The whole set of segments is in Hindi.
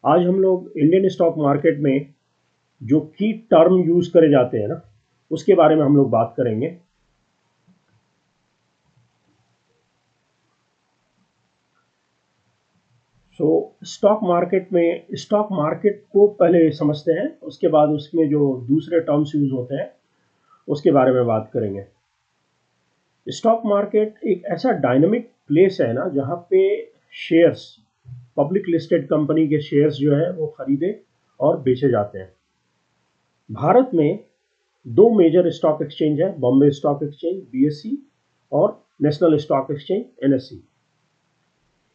आज हम लोग इंडियन स्टॉक मार्केट में जो की टर्म यूज करे जाते हैं ना, उसके बारे में हम लोग बात करेंगे। स्टॉक मार्केट में, स्टॉक मार्केट को पहले समझते हैं, उसके बाद उसमें जो दूसरे टर्म्स यूज होते हैं उसके बारे में बात करेंगे। स्टॉक मार्केट एक ऐसा डायनामिक प्लेस है ना, जहाँ पे शेयर्स, पब्लिक लिस्टेड कंपनी के शेयर्स जो है वो खरीदे और बेचे जाते हैं। भारत में दो मेजर स्टॉक एक्सचेंज है, बॉम्बे स्टॉक एक्सचेंज BSE और नेशनल स्टॉक एक्सचेंज NSE।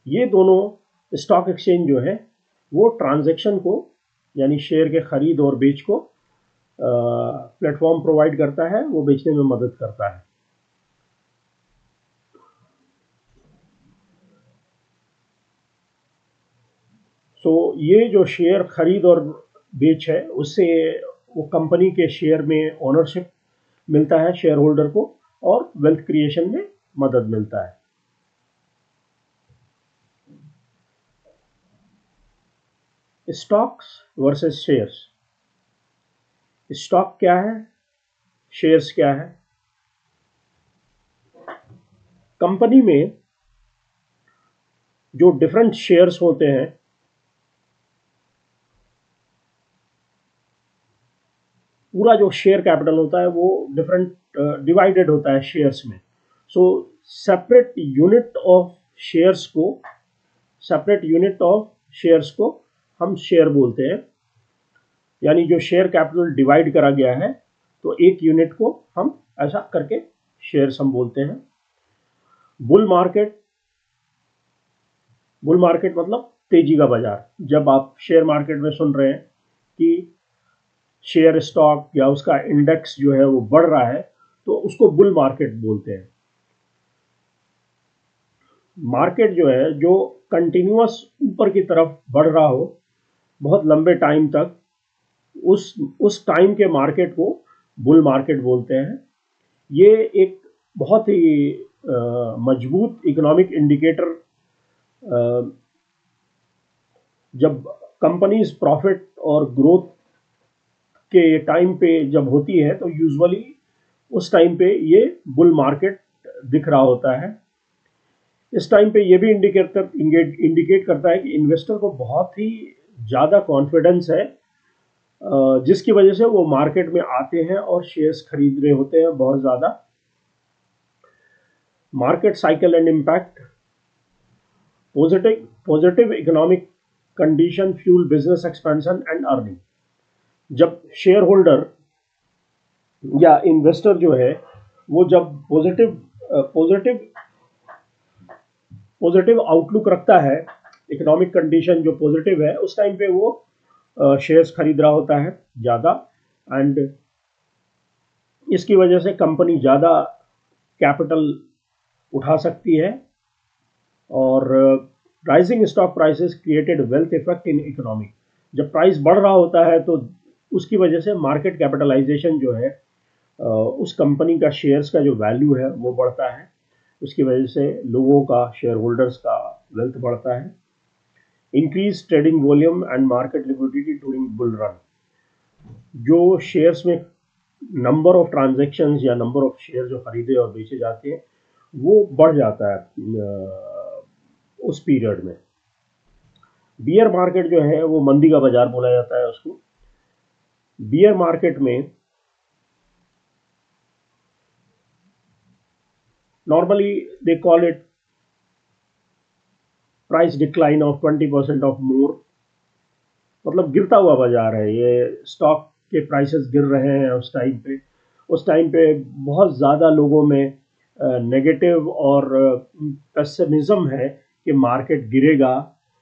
ये दोनों स्टॉक एक्सचेंज जो है वो ट्रांजैक्शन को, यानी शेयर के खरीद और बेच को प्लेटफॉर्म प्रोवाइड करता है, वो बेचने में मदद करता है। ये जो शेयर खरीद और बेच है, उससे वो कंपनी के शेयर में ओनरशिप मिलता है शेयर होल्डर को, और वेल्थ क्रिएशन में मदद मिलता है। Stocks versus shares. स्टॉक क्या है, शेयर्स क्या है? कंपनी में जो डिफरेंट शेयर्स होते हैं, पूरा जो शेयर कैपिटल होता है वो डिफरेंट डिवाइडेड होता है शेयर्स में। सो सेपरेट यूनिट ऑफ शेयर्स को सेपरेट यूनिट ऑफ शेयर्स को हम शेयर बोलते हैं। यानी जो शेयर कैपिटल डिवाइड करा गया है, तो एक यूनिट को हम ऐसा करके शेयर्स हम बोलते हैं। बुल मार्केट, बुल मार्केट मतलब तेजी का बाजार। जब आप शेयर मार्केट में सुन रहे हैं कि शेयर स्टॉक या उसका इंडेक्स जो है वो बढ़ रहा है, तो उसको बुल मार्केट बोलते हैं। मार्केट जो है, जो कंटिन्यूअस ऊपर की तरफ बढ़ रहा हो बहुत लंबे टाइम तक, उस टाइम के मार्केट को बुल मार्केट बोलते हैं। ये एक बहुत ही मजबूत इकोनॉमिक इंडिकेटर, जब कंपनीज प्रॉफिट और ग्रोथ के टाइम पे जब होती है, तो यूजुअली उस टाइम पे ये बुल मार्केट दिख रहा होता है। इस टाइम पे ये भी इंडिकेट करता है कि इन्वेस्टर को बहुत ही ज़्यादा कॉन्फिडेंस है, जिसकी वजह से वो मार्केट में आते हैं और शेयर्स खरीद रहे होते हैं बहुत ज़्यादा। Market cycle and impact. Positive economic condition fuel business expansion and earning. जब शेयर होल्डर या इन्वेस्टर जो है वो जब पॉजिटिव आउटलुक रखता है, इकोनॉमिक कंडीशन जो पॉजिटिव है, उस टाइम पे वो शेयर्स खरीद रहा होता है ज़्यादा, एंड इसकी वजह से कंपनी ज़्यादा कैपिटल उठा सकती है। और rising stock prices created wealth effect in economy. जब प्राइस बढ़ रहा होता है तो उसकी वजह से मार्केट कैपिटलाइजेशन जो है, उस कंपनी का शेयर्स का जो वैल्यू है वो बढ़ता है। उसकी वजह से लोगों का, शेयर होल्डर्स का वेल्थ बढ़ता है। Increase trading volume and market liquidity during bull run. जो शेयर्स में नंबर ऑफ ट्रांजैक्शंस या नंबर ऑफ शेयर जो खरीदे और बेचे जाते हैं वो बढ़ जाता है उस पीरियड में। बियर मार्केट जो है वो मंदी का बाजार बोला जाता है उसको। बियर मार्केट में normally they call it price decline of 20% of more, मतलब गिरता हुआ बाजार है। ये स्टॉक के प्राइसेस गिर रहे हैं उस टाइम पे बहुत ज़्यादा लोगों में नेगेटिव और पेसिमिज्म है कि मार्केट गिरेगा।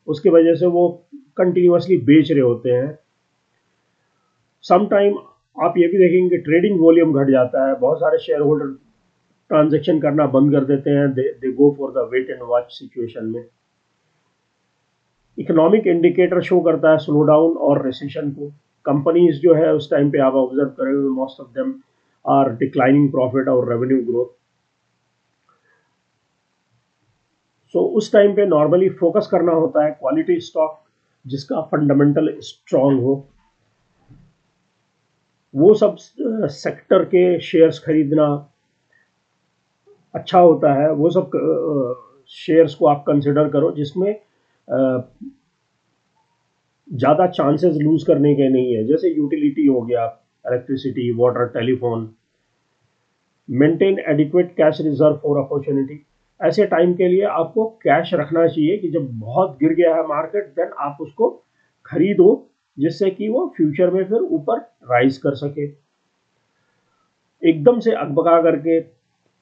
उसकी वजह से वो कंटिन्यूअसली बेच रहे होते हैं। सम टाइम आप ये भी देखेंगे कि ट्रेडिंग वॉल्यूम घट जाता है, बहुत सारे शेयर होल्डर ट्रांजेक्शन करना बंद कर देते हैं, they go for the wait and watch situation में। इकोनॉमिक इंडिकेटर शो करता है स्लो डाउन और रिसेशन को। कंपनीज जो है उस टाइम पे आप ऑब्जर्व करेंगे, most of them are declining profit और रेवेन्यू ग्रोथ। सो उस टाइम पे नॉर्मली फोकस करना होता है क्वालिटी स्टॉक जिसका फंडामेंटल स्ट्रांग हो, वो सब सेक्टर के शेयर्स खरीदना अच्छा होता है। वो सब शेयर्स को आप कंसिडर करो जिसमें ज़्यादा चांसेस लूज करने के नहीं है, जैसे यूटिलिटी हो गया, electricity, water, telephone. Maintain adequate cash reserve for opportunity. ऐसे टाइम के लिए आपको कैश रखना चाहिए कि जब बहुत गिर गया है मार्केट, देन आप उसको खरीदो, जिससे कि वो फ्यूचर में फिर ऊपर राइज कर सके। एकदम से अकबका करके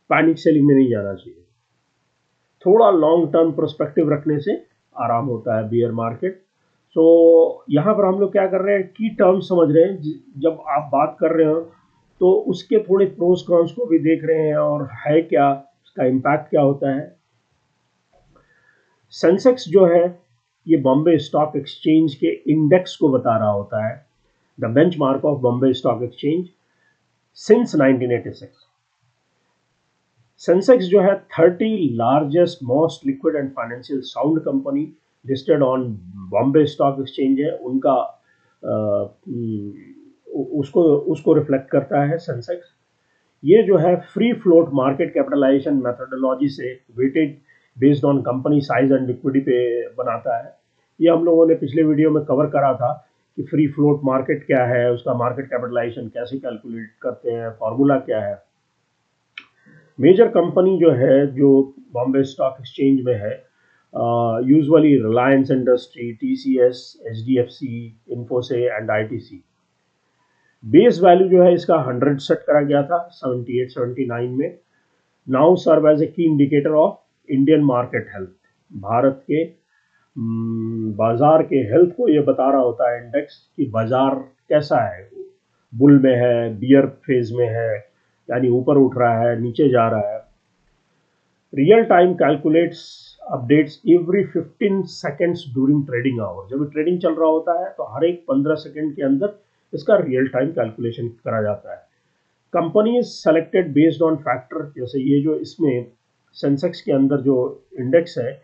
पैनिक सेलिंग में नहीं जाना चाहिए। थोड़ा लॉन्ग टर्म प्रोस्पेक्टिव रखने से आराम होता है बियर मार्केट। सो यहाँ पर हम लोग क्या कर रहे हैं, की टर्म्स समझ रहे हैं। जब आप बात कर रहे हो तो उसके थोड़े प्रोस कॉन्स को भी देख रहे हैं, और है क्या, उसका इम्पैक्ट क्या होता है। सेंसेक्स जो है ये बॉम्बे स्टॉक एक्सचेंज के इंडेक्स को बता रहा होता है, the benchmark of Bombay stock exchange since 1986। Sensex जो है 30 largest most liquid and financial sound company listed on Bombay stock exchange है, उनका उसको उसको रिफ्लेक्ट करता है सेंसेक्स। ये जो है free float market capitalization methodology से weighted based on company size and liquidity पे बनाता है। ये हम लोगों ने पिछले वीडियो में कवर करा था कि फ्री फ्लोट मार्केट क्या है, उसका मार्केट कैपिटलाइजेशन कैसे कैलकुलेट करते हैं, फॉर्मूला क्या है। मेजर कंपनी जो है जो बॉम्बे स्टॉक एक्सचेंज में है, usually Reliance industry, TCS, HDFC, Infosys and ITC. Base value जो है इसका 100 सेट करा गया था 78-79 में। नाउ सर्व एज ए की indicator of Indian market health. Bharat के बाजार के हेल्थ को ये बता रहा होता है इंडेक्स कि बाजार कैसा है, बुल में है, बियर फेज में है, यानी ऊपर उठ रहा है, नीचे जा रहा है। Real time calculates updates every 15 seconds during trading hour. जब ट्रेडिंग चल रहा होता है तो हर एक 15 सेकेंड के अंदर इसका रियल टाइम कैलकुलेशन करा जाता है। Company selected based on factor, जैसे ये जो इसमें सेंसेक्स के अंदर जो इंडेक्स है,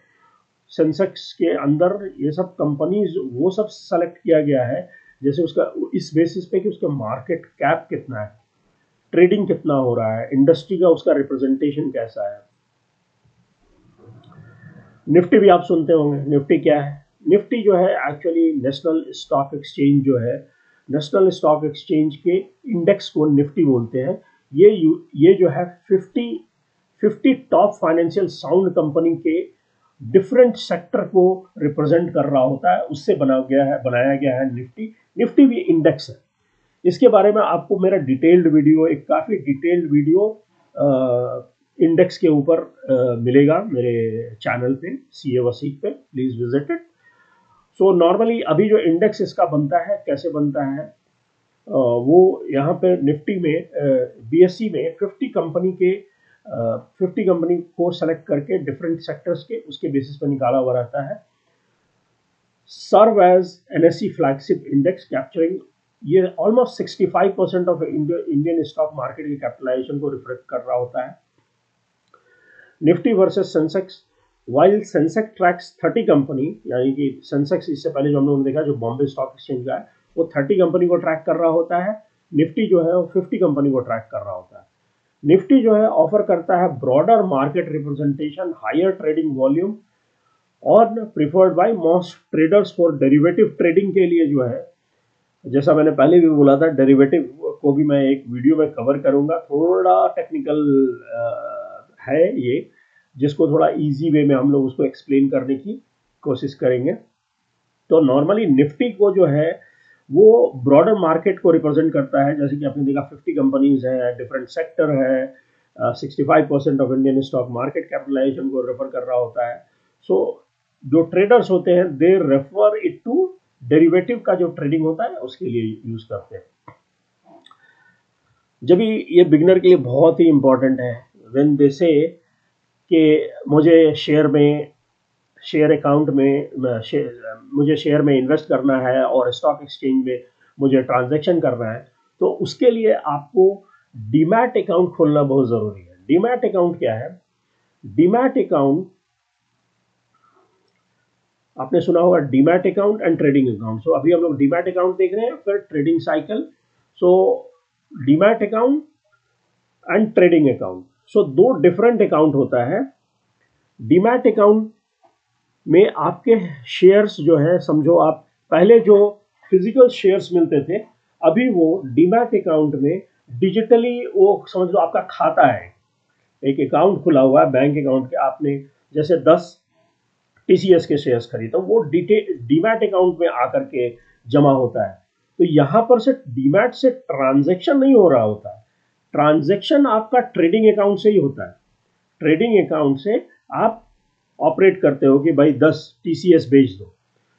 सेंसेक्स के अंदर ये सब कंपनीज वो सब सेलेक्ट किया गया है, जैसे उसका इस बेसिस पे कि उसका मार्केट कैप कितना है, ट्रेडिंग कितना हो रहा है, इंडस्ट्री का उसका रिप्रेजेंटेशन कैसा है। निफ्टी भी आप सुनते होंगे। निफ्टी क्या है? निफ्टी जो है एक्चुअली नेशनल स्टॉक एक्सचेंज जो है, नेशनल स्टॉक एक्सचेंज के इंडेक्स को निफ्टी बोलते हैं। ये जो है 50 टॉप फाइनेंशियल साउंड कंपनी के डिफरेंट सेक्टर को रिप्रेजेंट कर रहा होता है, उससे बनाया गया है निफ्टी। निफ्टी भी इंडेक्स है। इसके बारे में आपको मेरा डिटेल्ड वीडियो, एक काफ़ी डिटेल्ड वीडियो इंडेक्स के ऊपर मिलेगा मेरे चैनल पे, सीए वसीक पे, please visit it. So normally अभी जो इंडेक्स इसका बनता है, कैसे बनता है, वो यहाँ पे निफ्टी में बीएससी में 50 कंपनी को सेलेक्ट करके डिफरेंट सेक्टर्स के उसके बेसिस पर निकाला हुआ रहता है। Serve as NSC flagship index capturing, ये almost 65% of Indian stock market की कैपिटलाइजेशन को रिफ्लेक्ट कर रहा होता है। Nifty versus Sensex, while Sensex tracks 30 company, यानी कि सेंसेक्स इससे पहले जो हम लोगों ने देखा जो बॉम्बे स्टॉक एक्सचेंज का है, वो 30 कंपनी को ट्रैक कर रहा होता है। निफ्टी जो है वो 50 कंपनी को ट्रैक कर रहा होता है। निफ्टी जो है ऑफर करता है broader market representation, higher trading volume, और preferred by most traders for derivative trading के लिए जो है, जैसा मैंने पहले भी बोला था, डेरिवेटिव को भी मैं एक वीडियो में कवर करूंगा। थोड़ा टेक्निकल है ये, जिसको थोड़ा इजी वे में हम लोग उसको एक्सप्लेन करने की कोशिश करेंगे। तो नॉर्मली निफ्टी को जो है वो ब्रॉडर मार्केट को रिप्रेजेंट करता है, जैसे कि आपने देखा 50 कंपनीज है, डिफरेंट सेक्टर है, 65% of Indian stock market capitalisation को रेफर कर रहा होता है। सो जो ट्रेडर्स होते हैं they refer it to derivative का जो ट्रेडिंग होता है उसके लिए यूज करते हैं। जब ये बिगिनर के लिए बहुत ही इंपॉर्टेंट है, व्हेन दे से कि मुझे शेयर अकाउंट में मुझे शेयर में इन्वेस्ट करना है और स्टॉक एक्सचेंज में मुझे ट्रांजैक्शन करना है, तो उसके लिए आपको डीमैट अकाउंट खोलना बहुत ज़रूरी है। डीमैट अकाउंट क्या है? डीमैट अकाउंट आपने सुना होगा demat account and trading account. So अभी हम लोग डीमैट अकाउंट देख रहे हैं, फिर trading cycle. So demat account and trading account, so दो डिफरेंट अकाउंट होता है। डीमैट अकाउंट में आपके शेयर्स जो है, समझो आप पहले जो फिजिकल शेयर्स मिलते थे, अभी वो डीमैट अकाउंट में डिजिटली, वो समझ लो आपका खाता है, एक अकाउंट खुला हुआ है बैंक अकाउंट के, आपने जैसे 10 टीसीएस के शेयर्स खरीदे, वो डीमैट अकाउंट में आकर के जमा होता है। तो यहां पर से डीमैट से ट्रांजैक्शन नहीं हो रहा होता है, ट्रांजैक्शन आपका ट्रेडिंग अकाउंट से ही होता है। ट्रेडिंग अकाउंट से आप ऑपरेट करते हो कि भाई 10 टीसीएस बेच दो,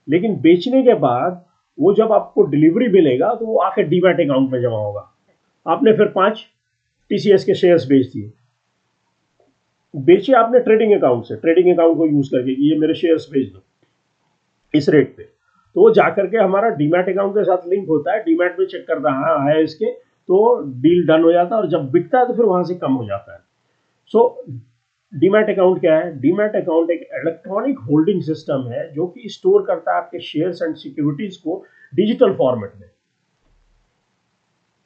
लेकिन बेचने के बाद वो जब आपको डिलीवरी मिलेगा तो वो आके डीमैट अकाउंट में जमा होगा। आपने फिर 5 टीसीएस के शेयर्स बेच दिए, बेचे आपने ट्रेडिंग अकाउंट से, ट्रेडिंग अकाउंट को यूज करके कि ये मेरे शेयर्स बेच दो इस रेट पे, तो वो जाकर के हमारा डीमैट अकाउंट के साथ लिंक होता है, डीमैट में चेक करता है, हाँ है इसके, तो डील डन हो जाता है, और जब बिकता है तो फिर वहां से कम हो जाता है। सो डीमैट अकाउंट क्या है? डीमैट अकाउंट एक इलेक्ट्रॉनिक होल्डिंग सिस्टम है जो कि स्टोर करता है आपके शेयर्स एंड सिक्योरिटीज को डिजिटल फॉर्मेट में,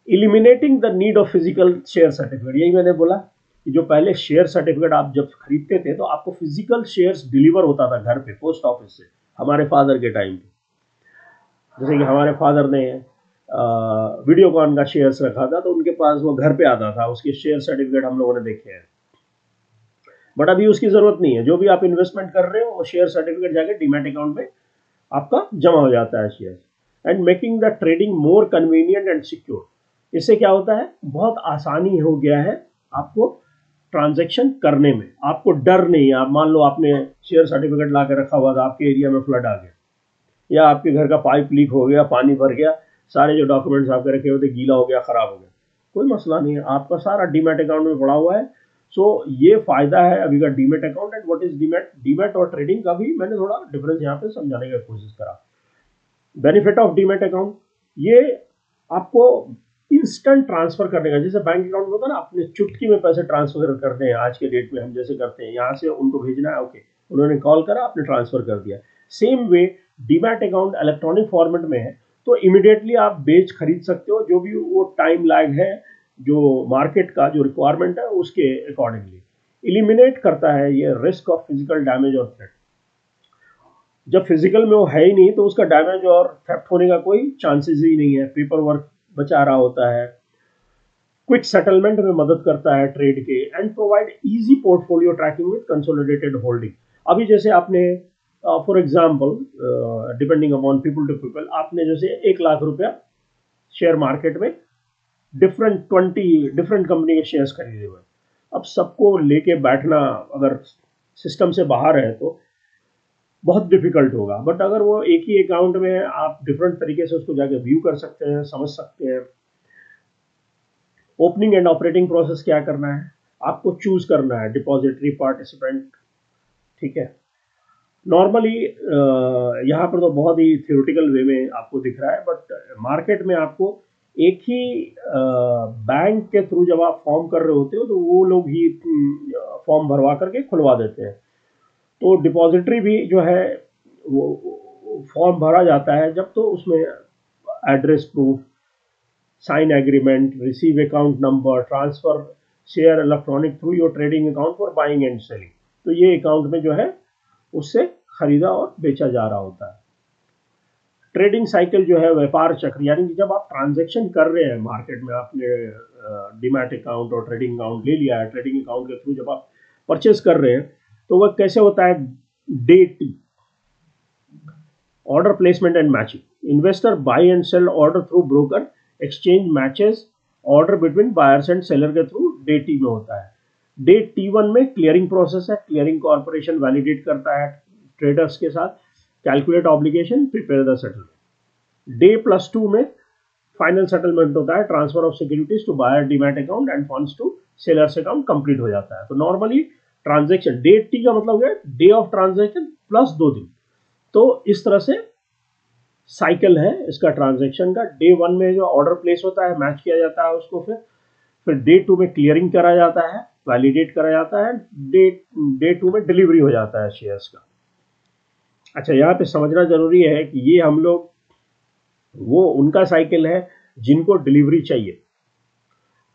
eliminating the need of physical share certificate. यही मैंने बोला कि जो पहले शेयर सर्टिफिकेट आप जब खरीदते थे तो आपको फिजिकल शेयर्स डिलीवर होता था घर पे पोस्ट ऑफिस से, हमारे फादर के टाइम पे। जैसे कि हमारे फादर ने वीडियोकॉन का शेयर्स रखा था, तो उनके पास वो घर पे आता था, उसके शेयर सर्टिफिकेट हम लोगों ने देखे हैं। बट अभी उसकी जरूरत नहीं है, जो भी आप इन्वेस्टमेंट कर रहे हो वो शेयर सर्टिफिकेट जाके डीमैट अकाउंट में आपका जमा हो जाता है share. And making the trading more convenient and secure. इससे क्या होता है, बहुत आसानी हो गया है आपको ट्रांजैक्शन करने में, आपको डर नहीं है। आप मान लो आपने शेयर सर्टिफिकेट ला के रखा हुआ था, आपके एरिया में फ्लड आ गया, या आपके घर का पाइप लीक हो गया, पानी भर गया, सारे जो डॉक्यूमेंट्स आपके रखे हुए थे गीला हो गया, खराब हो गया, कोई मसला नहीं है, आपका सारा डीमैट अकाउंट में पड़ा हुआ है। सो ये फायदा है अभी का demat account. And what is demat? Demat और ट्रेडिंग का भी मैंने थोड़ा डिफरेंस यहाँ पे समझाने की कोशिश करा। बेनिफिट ऑफ डीमैट अकाउंट, ये आपको इंस्टेंट ट्रांसफर करने का, जैसे बैंक अकाउंट में होता है ना, अपने चुटकी में पैसे ट्रांसफर करते हैं आज के डेट में, हम जैसे करते हैं, यहाँ से उनको भेजना है, ओके, उन्होंने कॉल करा, आपने ट्रांसफर कर दिया। Same way demat account electronic format में है, तो इमीडिएटली आप बेच खरीद सकते हो, जो भी वो टाइम लैग है, जो मार्केट का जो रिक्वायरमेंट है उसके अकॉर्डिंगली। इलिमिनेट करता है ये रिस्क ऑफ फिजिकल डैमेज और थ्रेट। जब फिजिकल में वो है ही नहीं तो उसका डैमेज और थेफ्ट होने का कोई चांसेस ही नहीं है, पेपर वर्क बचा रहा होता है। क्विक सेटलमेंट में मदद करता है ट्रेड के, and provide easy portfolio tracking with consolidated holding. अभी जैसे आपने for example, depending upon people to people, आपने जैसे 1 लाख रुपया शेयर मार्केट में डिफरेंट कंपनी के शेयर्स खरीदे हुए, अब सबको लेके बैठना अगर सिस्टम से बाहर है तो बहुत डिफिकल्ट होगा। बट अगर वो एक ही अकाउंट में आप डिफरेंट तरीके से उसको जाके व्यू कर सकते हैं, समझ सकते हैं। ओपनिंग एंड ऑपरेटिंग प्रोसेस क्या करना है, आपको चूज करना है डिपॉजिटरी, पार्टिसिपेंट, ठीक है। नॉर्मली यहाँ पर तो बहुत ही थियोरेटिकल वे में आपको दिख रहा है, बट मार्केट में आपको एक ही बैंक के थ्रू जब आप फॉर्म कर रहे होते हो तो वो लोग ही फॉर्म भरवा करके खुलवा देते हैं। तो डिपॉजिटरी भी जो है वो फॉर्म भरा जाता है जब, तो उसमें address proof, sign agreement, receive account number, transfer share electronic through your trading account for buying and selling. तो ये अकाउंट में जो है उससे खरीदा और बेचा जा रहा होता है। ट्रेडिंग साइकिल जो है व्यापार चक्र, यानी कि जब आप ट्रांजैक्शन कर रहे हैं मार्केट में, आपने डीमैट अकाउंट और ट्रेडिंग अकाउंट ले लिया है, ट्रेडिंग अकाउंट के थ्रू जब आप परचेस कर रहे हैं तो वह कैसे होता है? Day T, order placement and matching. Investor buy and sell order through broker, exchange matches order between buyers and seller के थ्रू डे टी में होता है। डे T1 में क्लियरिंग प्रोसेस है, क्लियरिंग कॉर्पोरेशन वैलिडेट करता है ट्रेडर्स के साथ, calculate obligation, prepare the settlement. Day +2 में फाइनल सेटलमेंट होता है, transfer of securities to buyer demat account and funds to sellers account complete हो जाता है। तो नॉर्मली ट्रांजैक्शन डे टी का मतलब है डे ऑफ ट्रांजैक्शन प्लस 2 दिन। तो इस तरह से साइकिल है इसका ट्रांजैक्शन का। डे 1 में जो ऑर्डर प्लेस होता है, मैच किया जाता है उसको, फिर डे 2 में क्लियरिंग करा जाता है, वैलिडेट करा जाता है, डे 2 में डिलीवरी हो जाता है शेयर्स का। अच्छा, यहाँ पे समझना जरूरी है कि ये हम लोग वो उनका साइकिल है जिनको डिलीवरी चाहिए,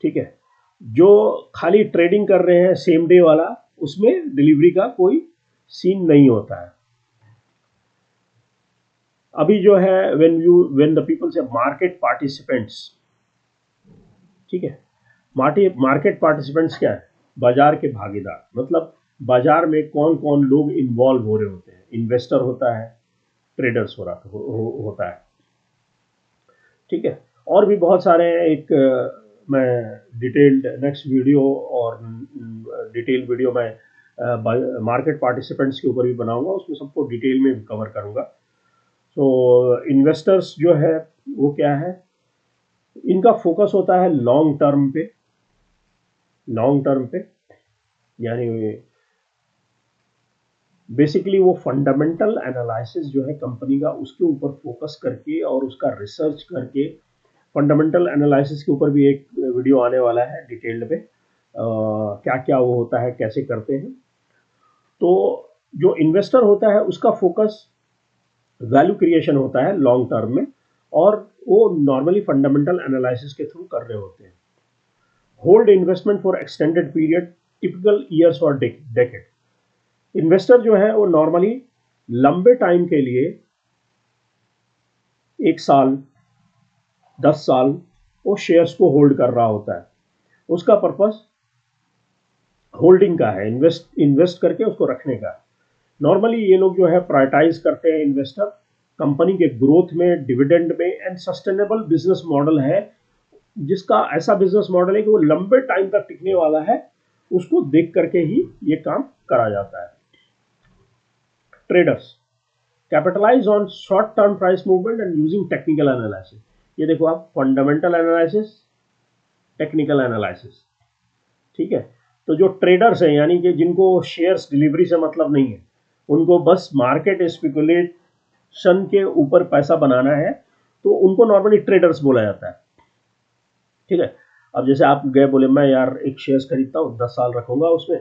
ठीक है। जो खाली ट्रेडिंग कर रहे हैं सेम डे वाला, उसमें डिलीवरी का कोई सीन नहीं होता है। अभी जो है व्हेन द पीपल से मार्केट पार्टिसिपेंट्स, ठीक है, मार्केट पार्टिसिपेंट्स क्या है? बाजार के भागीदार, मतलब बाजार में कौन कौन लोग इन्वॉल्व हो रहे होते हैं। इन्वेस्टर होता है, ट्रेडर्स होता है, ठीक है। और भी बहुत सारे हैं। एक मैं डिटेल्ड नेक्स्ट वीडियो और डिटेल वीडियो मैं मार्केट पार्टिसिपेंट्स के ऊपर भी बनाऊंगा, उसमें सबको डिटेल में कवर करूंगा। तो इन्वेस्टर्स जो है वो क्या है, इनका फोकस होता है लॉन्ग टर्म पे। लॉन्ग टर्म पे यानी बेसिकली वो फंडामेंटल एनालिसिस जो है कंपनी का, उसके ऊपर फोकस करके और उसका रिसर्च करके, फंडामेंटल एनालिसिस के ऊपर भी एक वीडियो आने वाला है डिटेल्ड में, क्या क्या वो होता है, कैसे करते हैं। तो जो इन्वेस्टर होता है उसका फोकस वैल्यू क्रिएशन होता है लॉन्ग टर्म में, और वो नॉर्मली फंडामेंटल एनालिसिस के थ्रू कर रहे होते हैं। Hold investment for extended period, typical years और डेकेड। इन्वेस्टर जो है वो नॉर्मली लंबे टाइम के लिए, 1 साल 10 साल, वो शेयर्स को होल्ड कर रहा होता है। उसका पर्पस होल्डिंग का है, इन्वेस्ट करके उसको रखने का। नॉर्मली ये लोग जो है प्रायोरिटाइज करते हैं इन्वेस्टर कंपनी के ग्रोथ में, डिविडेंड में, एंड सस्टेनेबल बिजनेस मॉडल है जिसका ऐसा बिजनेस मॉडल है कि वो लंबे टाइम तक टिकने वाला है, उसको देख करके ही ये काम करा जाता है। Traders capitalise on short term price movement and using technical analysis. ये देखो आप, फंडामेंटल एनालिसिस, टेक्निकल एनालिसिस, ठीक है। तो जो ट्रेडर्स हैं, यानी कि जिनको शेयर्स डिलीवरी से मतलब नहीं है, उनको बस मार्केट स्पेकुलेशन के ऊपर पैसा बनाना है, तो उनको नॉर्मली ट्रेडर्स बोला जाता है, ठीक है। अब जैसे आप गए बोले मैं यार एक शेयर्स खरीदता हूँ, 10 साल रखूंगा उसमें,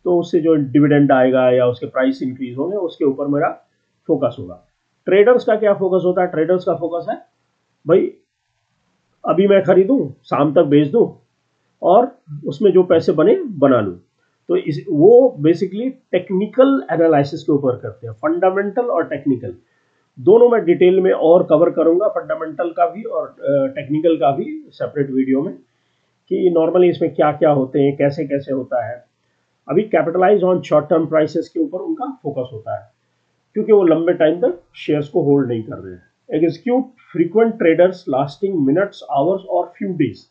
तो उससे जो डिविडेंड आएगा या उसके प्राइस इंक्रीज होंगे उसके ऊपर मेरा फोकस होगा। ट्रेडर्स का क्या फोकस होता है? ट्रेडर्स का फोकस है भाई अभी मैं खरीदूं, शाम तक बेच दूं, और उसमें जो पैसे बने बना लूं। तो वो बेसिकली टेक्निकल एनालिसिस के ऊपर करते हैं, फंडामेंटल और टेक्निकल दोनों मैं डिटेल में और कवर करूंगा, फंडामेंटल का भी और टेक्निकल का भी सेपरेट वीडियो में, कि नॉर्मली इसमें क्या क्या होते हैं, कैसे कैसे होता है। अभी capitalise on short term prices के ऊपर उनका फोकस होता है, क्योंकि वो लंबे टाइम तक शेयर्स को होल्ड नहीं कर रहे हैं। Execute frequent traders lasting minutes, hours और फ्यू डेज,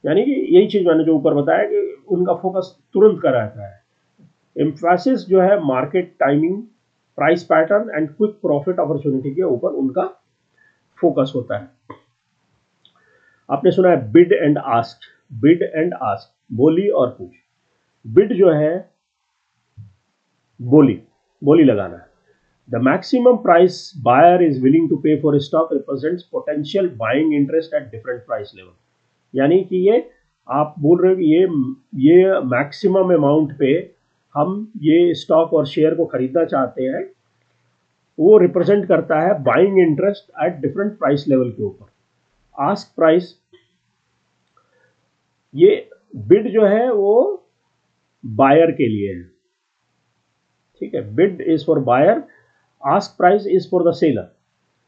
यानी कि यही चीज मैंने जो ऊपर बताया कि उनका फोकस तुरंत का रहता है। एम्फेसिस जो है market timing, price pattern and quick profit opportunity के ऊपर उनका फोकस होता है। आपने सुना है bid and ask, bid and ask, बोली और पूछ। बिड जो है बोली, बोली लगाना है। The maximum price buyer is willing to pay for stock represents potential buying interest at different price level. यानी कि ये आप बोल रहे हो कि ये मैक्सिमम अमाउंट पे हम ये स्टॉक और शेयर को खरीदना चाहते हैं, वो रिप्रेजेंट करता है buying interest at different price level के ऊपर। आस्क प्राइस, ये बिड जो है वो बायर के लिए है, ठीक है। Bid is for buyer, ask price is for the seller.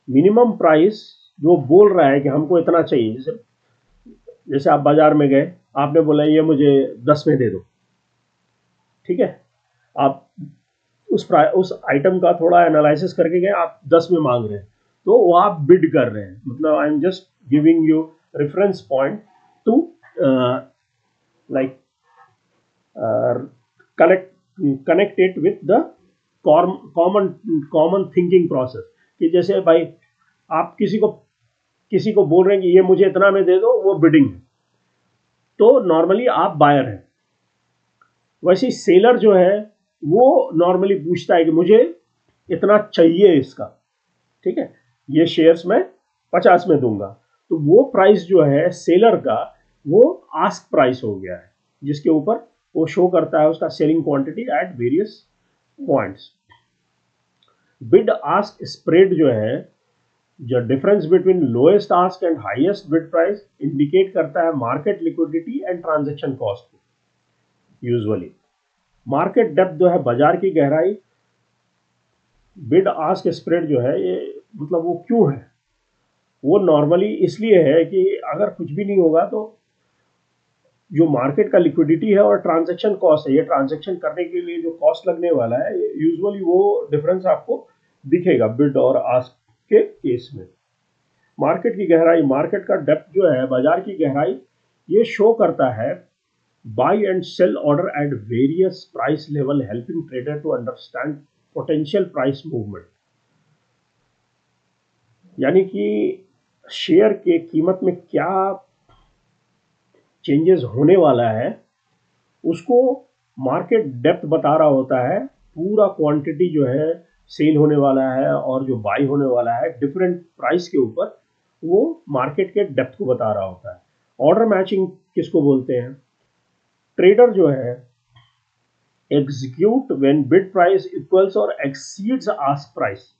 Minimum price जो बोल रहा है कि हमको इतना चाहिए, जैसे जैसे आप बाजार में गए, आपने बोला ये मुझे 10 में दे दो, ठीक है। आप उस आइटम का थोड़ा एनालिसिस करके गए, आप 10 में मांग रहे हैं, तो वो आप बिड कर रहे हैं। मतलब I am just giving you reference point two like connect it with the common thinking process, कि जैसे भाई आप किसी को बोल रहे हैं कि ये मुझे इतना में दे दो, वो बिडिंग है, तो नॉर्मली आप बायर हैं। वैसे सेलर जो है वो नॉर्मली पूछता है कि मुझे इतना चाहिए इसका, ठीक है, ये शेयर्स मैं 50 में दूंगा। तो वो प्राइस जो है सेलर का, वो आस्क प्राइस हो गया है, जिसके ऊपर वो शो करता है उसका selling quantity at various points. Bid ask spread जो है, जो difference between lowest ask and highest bid price indicate करता है market liquidity and transaction cost को। यूजुअली मार्केट डेप्थ जो है, बाजार की गहराई, बिड आस्क स्प्रेड जो है, ये मतलब वो क्यों है? वो नॉर्मली इसलिए है कि अगर कुछ भी नहीं होगा तो जो मार्केट का लिक्विडिटी है और ट्रांजैक्शन कॉस्ट है, ये ट्रांजैक्शन करने के लिए जो कॉस्ट लगने वाला है, यूजुअली वो डिफरेंस आपको दिखेगा बिड और आस्क के केस में। मार्केट की गहराई, मार्केट का डेप्थ जो है, बाजार की गहराई, ये शो करता है buy and sell order at various price level, helping trader to understand potential price movement. यानी कि शेयर के कीमत में क्या चेंजेस होने वाला है उसको मार्केट डेप्थ बता रहा होता है। पूरा क्वांटिटी जो है सेल होने वाला है और जो बाई होने वाला है डिफरेंट प्राइस के ऊपर, वो मार्केट के डेप्थ को बता रहा होता है। ऑर्डर मैचिंग किसको बोलते हैं? ट्रेडर जो है execute when bid price equals और exceeds ask price.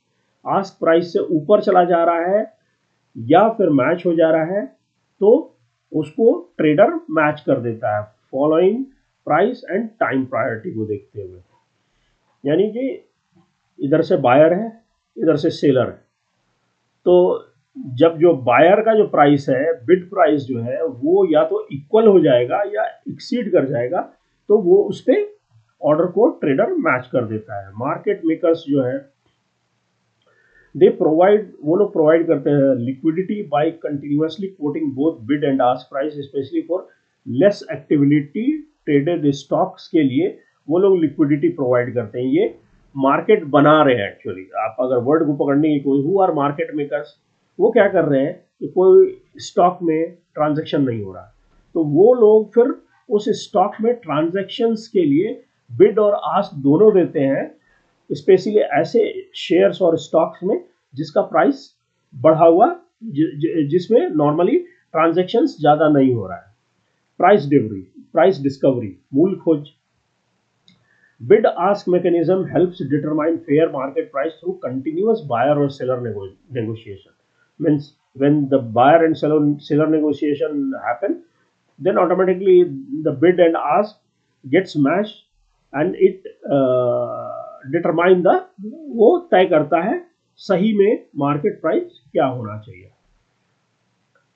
Ask price से ऊपर चला जा रहा है या फिर मैच हो जा रहा है तो उसको ट्रेडर मैच कर देता है, following price and time priority को देखते हुए। यानी कि इधर से बायर है, इधर से सेलर है, तो जब जो बायर का जो प्राइस है, बिड प्राइस जो है, वो या तो इक्वल हो जाएगा या एक्सीड कर जाएगा, तो वो उस पर ऑर्डर को ट्रेडर मैच कर देता है। मार्केट मेकर्स जो है, वो लोग प्रोवाइड करते हैं liquidity by continuously quoting both bid and ask price, specially for less activity traded stocks के लिए वो लोग लिक्विडिटी प्रोवाइड करते हैं। ये मार्केट बना रहे हैं एक्चुअली। आप अगर वर्ड को पकड़ने की कोई, हु आर मार्केट मेकर्स, वो क्या कर रहे हैं कि कोई स्टॉक में ट्रांजैक्शन नहीं हो रहा, तो वो लोग फिर उस स्टॉक में ट्रांजैक्शंस के लिए बिड और आस्क दोनों देते हैं, स्पेशली ऐसे शेयर्स और स्टॉक्स में जिसका प्राइस बढ़ा हुआ, जिसमें नॉर्मली ट्रांजैक्शंस ज़्यादा नहीं हो रहा है। प्राइस डिस्कवरी, मूल खोज। Bid ask mechanism helps determine fair market price through continuous buyer और seller negotiation. Means when the buyer and seller negotiation happen, then automatically the bid and ask gets matched and it determine the, वो तय करता है सही में मार्केट प्राइस क्या होना चाहिए।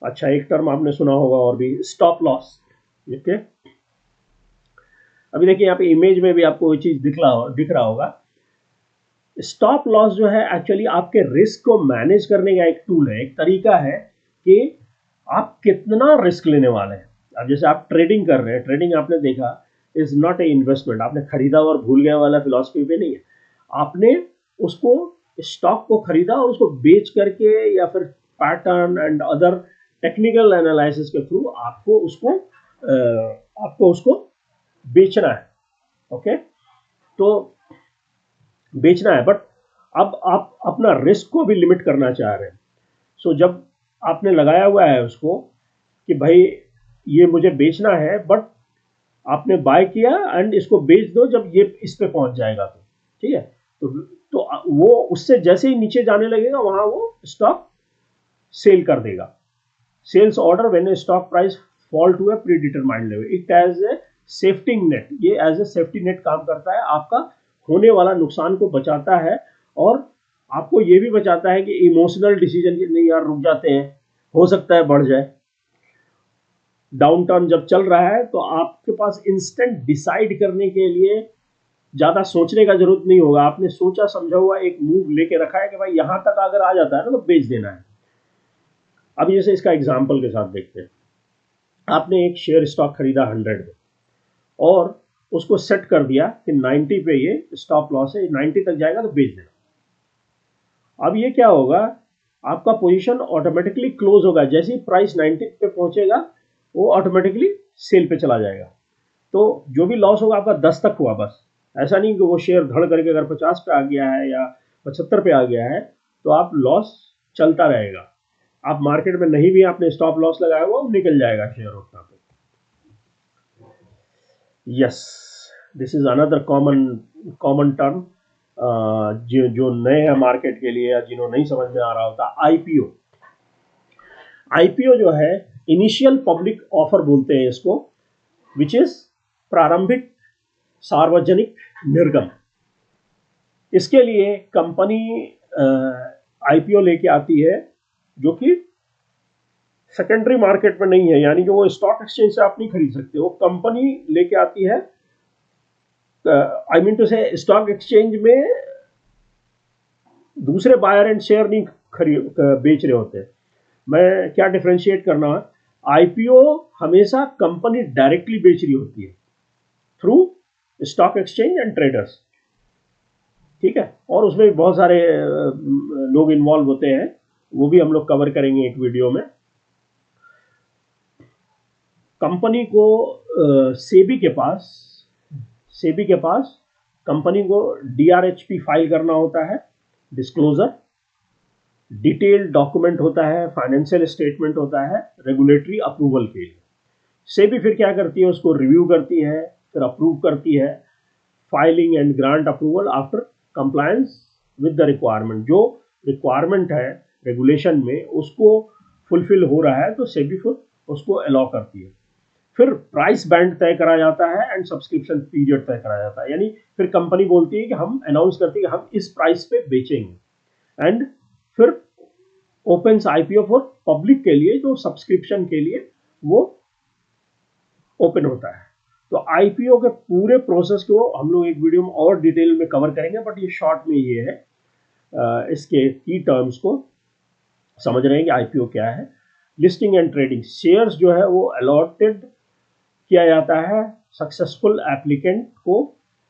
अच्छा, एक टर्म आपने सुना होगा और भी, स्टॉप लॉस। ठीक है, अभी देखिए यहाँ पे इमेज में भी आपको ये चीज दिख रहा होगा। स्टॉप लॉस जो है एक्चुअली आपके रिस्क को मैनेज करने का एक टूल है, एक तरीका है कि आप कितना रिस्क लेने वाले हैं। अब जैसे आप ट्रेडिंग कर रहे हैं, ट्रेडिंग आपने देखा इज नॉट ए इन्वेस्टमेंट, आपने खरीदा और भूल गया वाला फिलॉसफी पे नहीं है। आपने उसको, स्टॉक को खरीदा और उसको बेच करके या फिर pattern and other technical analysis के थ्रू आपको उसको बेचना है। ओके, तो बेचना है, बट अब आप अपना रिस्क को भी लिमिट करना चाह रहे हैं। सो जब आपने लगाया हुआ है उसको कि भाई ये मुझे बेचना है, बट आपने बाय किया एंड इसको बेच दो जब ये इस पे पहुंच जाएगा, तो ठीक है, तो वो उससे जैसे ही नीचे जाने लगेगा वहां वो स्टॉक सेल कर देगा। Sells order when a stock price fall to a predetermined level, it as a safety net. ये एज ए सेफ्टी नेट काम करता है, आपका होने वाला नुकसान को बचाता है और आपको ये भी बचाता है कि इमोशनल डिसीजन की, नहीं यार रुक जाते हैं, हो सकता है बढ़ जाए। डाउन टर्न जब चल रहा है तो आपके पास इंस्टेंट डिसाइड करने के लिए ज्यादा सोचने का जरूरत नहीं होगा। आपने सोचा समझा हुआ एक मूव लेके रखा है कि भाई यहां तक अगर आ जाता है ना तो बेच देना है। अब जैसे इसका एग्जाम्पल के साथ देखते हैं, आपने एक शेयर स्टॉक खरीदा 100 में और उसको सेट कर दिया कि 90 पे ये स्टॉप लॉस है, 90 तक जाएगा तो बेच देना। अब ये क्या होगा, आपका पोजीशन ऑटोमेटिकली क्लोज होगा, जैसे ही प्राइस 90 पे पहुंचेगा वो ऑटोमेटिकली सेल पे चला जाएगा। तो जो भी लॉस होगा आपका 10 तक हुआ बस। ऐसा नहीं कि वो शेयर धड़ करके अगर 50 पे आ गया है या 75 पे आ गया है तो आप लॉस चलता रहेगा। आप मार्केट में नहीं भी आपने स्टॉप लॉस लगाया हुआ, वो निकल जाएगा शेयर उतना पे। Yes, this is another common term जो नए हैं मार्केट के लिए या जिन्हों नहीं समझ में आ रहा होता, आईपीओ। आईपीओ जो है इनिशियल पब्लिक ऑफर बोलते हैं इसको, विच इज प्रारंभिक सार्वजनिक निर्गम। इसके लिए कंपनी आईपीओ लेके आती है जो कि सेकेंडरी मार्केट में नहीं है, यानी कि वो स्टॉक एक्सचेंज से आप नहीं खरीद सकते, वो कंपनी लेके आती है। आई मीन टू से स्टॉक एक्सचेंज में दूसरे बायर एंड शेयर नहीं बेच रहे होते। मैं क्या डिफरेंशिएट करना है, आईपीओ हमेशा कंपनी डायरेक्टली बेच रही होती है through stock exchange and traders, ठीक है। और उसमें बहुत सारे लोग इन्वॉल्व होते हैं, वो भी हम लोग कवर करेंगे एक वीडियो में। कंपनी को सेबी के पास कंपनी को डीआरएचपी फाइल करना होता है, डिस्क्लोजर, डिटेल्ड डॉक्यूमेंट होता है, फाइनेंशियल स्टेटमेंट होता है रेगुलेटरी अप्रूवल के लिए। सेबी फिर क्या करती है, उसको रिव्यू करती है, फिर अप्रूव करती है, filing and grant approval after compliance with the requirement. जो रिक्वायरमेंट है रेगुलेशन में उसको फुलफिल हो रहा है तो सेबी फिर उसको अलाउ करती है। फिर प्राइस बैंड तय करा जाता है एंड सब्सक्रिप्शन पीरियड तय करा जाता है, यानी फिर कंपनी बोलती है कि हम अनाउंस करती है कि हम इस प्राइस पे बेचेंगे। एंड फिर ओपन्स आईपीओ फॉर पब्लिक के लिए, जो सब्सक्रिप्शन के लिए वो ओपन होता है। तो आईपीओ के पूरे प्रोसेस को हम लोग एक वीडियो में और डिटेल में कवर करेंगे, बट ये शॉर्ट में ये है, इसके की टर्म्स को समझ रहे हैं कि आईपीओ क्या है। लिस्टिंग एंड ट्रेडिंग, शेयर्स जो है वो अलॉटेड किया जाता है सक्सेसफुल एप्लीकेंट को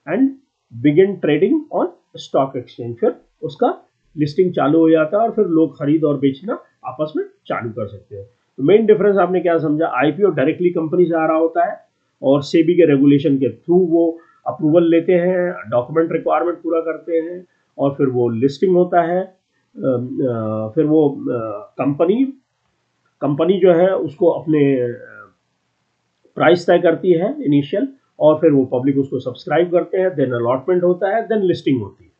and begin trading on stock exchange. फिर उसका लिस्टिंग चालू हो जाता है और फिर लोग खरीद और बेचना आपस में चालू कर सकते हैं। तो मेन डिफरेंस आपने क्या समझा, आईपीओ डायरेक्टली कंपनी से आ रहा होता है और सेबी के रेगुलेशन के थ्रू वो अप्रूवल लेते हैं, डॉक्यूमेंट रिक्वायरमेंट पूरा करते हैं और फिर वो लिस्टिंग होता है। फिर वो कंपनी जो है उसको अपने प्राइस तय करती है इनिशियल, और फिर वो पब्लिक उसको सब्सक्राइब करते हैं, देन अलॉटमेंट होता है, देन लिस्टिंग होती है।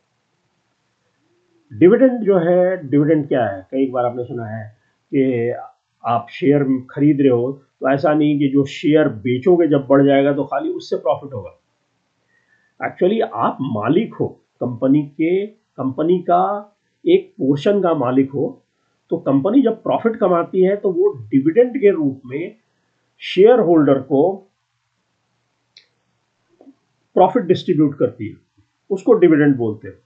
डिविडेंड जो है, डिविडेंड क्या है, कई बार आपने सुना है कि आप शेयर खरीद रहे हो तो ऐसा नहीं कि जो शेयर बेचोगे जब बढ़ जाएगा तो खाली उससे प्रॉफिट होगा। एक्चुअली आप मालिक हो कंपनी का एक पोर्शन का मालिक हो, तो कंपनी जब प्रॉफिट कमाती है तो वो डिविडेंड के रूप में शेयर होल्डर को प्रॉफिट डिस्ट्रीब्यूट करती है, उसको डिविडेंड बोलते हैं।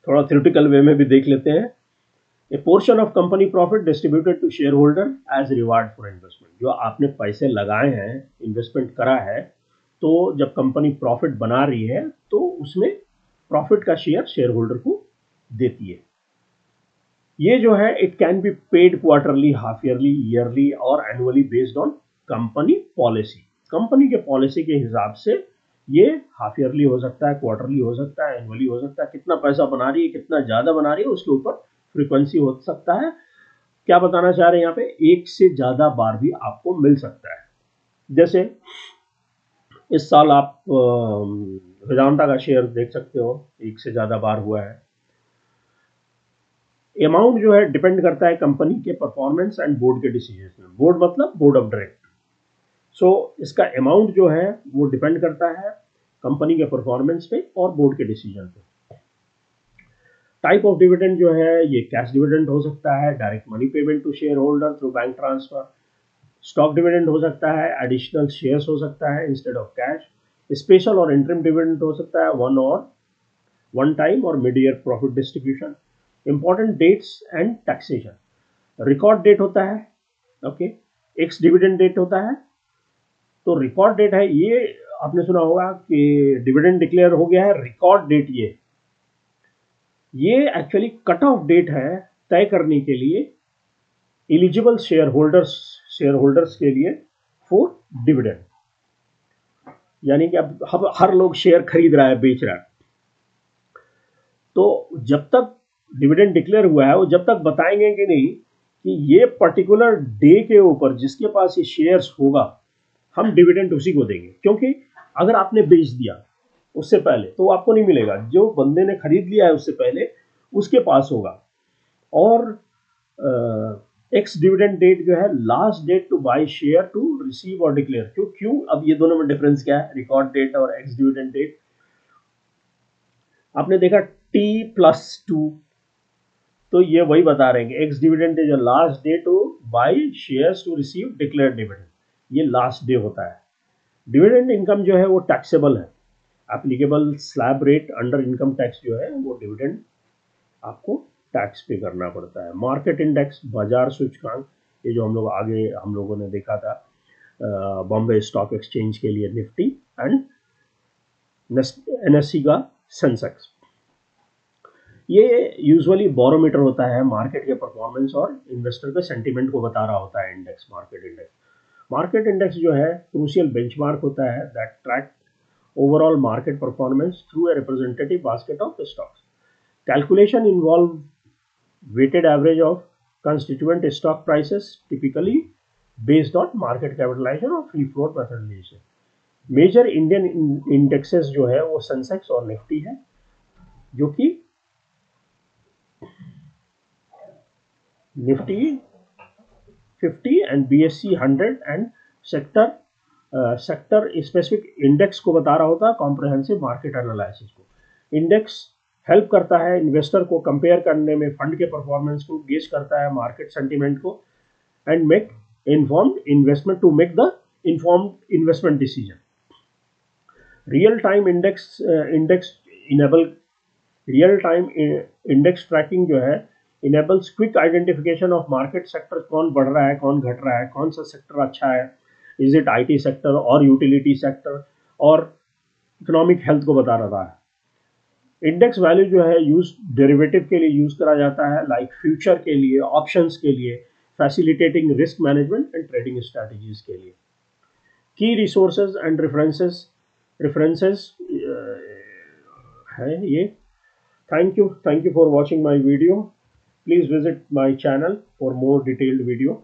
थोड़ा थ्योरेटिकल वे में भी देख लेते हैं। A portion of company profit distributed to shareholder as reward for investment. जो आपने पैसे लगाए हैं, इन्वेस्टमेंट करा है, तो जब कंपनी प्रॉफिट बना रही है तो उसमें प्रॉफिट का शेयर होल्डर को देती है। ये जो है it can be paid quarterly, half yearly, yearly और annually based on company policy. Company के पॉलिसी के हिसाब से ये हाफ ईयरली हो सकता है, क्वार्टरली हो सकता है, एनुअली हो सकता है। कितना पैसा बना रही है, कितना ज्यादा बना रही है, उसके ऊपर फ्रीक्वेंसी हो सकता है। क्या बताना चाह रहे हैं यहाँ पे, एक से ज्यादा बार भी आपको मिल सकता है। जैसे इस साल आप वेदांता का शेयर देख सकते हो, एक से ज्यादा बार हुआ है। अमाउंट जो है डिपेंड करता है कंपनी के परफॉर्मेंस एंड बोर्ड के डिसीजन में। बोर्ड मतलब बोर्ड ऑफ डायरेक्टर। सो इसका अमाउंट जो है वो डिपेंड करता है कंपनी के परफॉर्मेंस पे और बोर्ड के डिसीजन पे। टाइप ऑफ डिविडेंड जो है ये कैश डिविडेंड हो सकता है, direct money payment to shareholder through bank transfer, stock dividend हो सकता है, एडिशनल शेयर्स हो सकता है इंस्टेड ऑफ कैश, स्पेशल और इंटरिम डिविडेंड हो सकता है, वन टाइम और mid year profit distribution. Important dates and taxation, record date होता है, ओके, एक्स डिविडेंड डेट होता है। तो रिकॉर्ड डेट है, ये आपने सुना होगा कि डिविडेंड डिक्लेयर हो गया है, रिकॉर्ड डेट ये एक्चुअली कट ऑफ डेट है तय करने के लिए एलिजिबल शेयर होल्डर्स के लिए फॉर डिविडेंड। यानी कि अब हर लोग शेयर खरीद रहा है, बेच रहा है, तो जब तक डिविडेंड डिक्लेयर हुआ है वो जब तक बताएंगे कि नहीं कि ये पर्टिकुलर डे के ऊपर जिसके पास ये शेयर्स होगा हम डिविडेंड उसी को देंगे। क्योंकि अगर आपने बेच दिया उससे पहले तो आपको नहीं मिलेगा, जो बंदे ने खरीद लिया है उससे पहले उसके पास होगा। और एक्स डिविडेंड डेट जो है last date to buy share to receive और डिक्लेयर। क्यों अब ये दोनों में डिफरेंस क्या है, रिकॉर्ड डेट और एक्स डिविडेंड डेट? आपने देखा T+2, तो ये वही बता रहे हैं कि ex dividend is last day to buy shares to receive declare dividend, ये लास्ट डे होता है। डिविडेंड इनकम जो है वो टैक्सेबल है, applicable slab rate under income tax जो है वो डिविडेंड आपको टैक्स पे करना पड़ता है। मार्केट इंडेक्स, बाजार सूचकांक, ये जो हम लोगों ने देखा था बॉम्बे स्टॉक एक्सचेंज के लिए निफ्टी एंड NSE का सेंसेक्स, ये यूजुअली बैरोमीटर होता है मार्केट के परफॉर्मेंस और इन्वेस्टर के सेंटीमेंट को बता रहा होता है index, market index. Market index जो है क्रूशियल बेंचमार्क होता है that track overall market performance through a representative basket of the stocks. Calculation involve weighted average of constituent stock prices typically based on market capitalization और free float methodology। Major Indian indexes जो है वो सेंसेक्स और निफ्टी है, जो कि Nifty 50 and BSE 100 and sector specific index को बता रहा होता है कॉम्प्रिहेंसिव मार्केट एनालिसिस को। इंडेक्स हेल्प करता है इन्वेस्टर को कंपेयर करने में, फंड के परफॉर्मेंस को गेज करता है, मार्केट सेंटीमेंट को, and make informed investment to make the informed investment decision. Real time index enable real time index tracking जो है enables quick identification of market sector, कौन बढ़ रहा है, कौन घट रहा है, कौन सा सेक्टर अच्छा है, इज इट IT सेक्टर और यूटिलिटी सेक्टर, और इकोनॉमिक हेल्थ को बता रहा है। इंडेक्स वैल्यू जो है यूज डेरिवेटिव के लिए यूज करा जाता है, लाइक फ्यूचर के लिए, ऑप्शंस के लिए, facilitating risk management and trading strategies के लिए। की रिसोर्सेज एंड रेफरेंसेस है ये। Thank you for watching my video. Please visit my channel for more detailed video.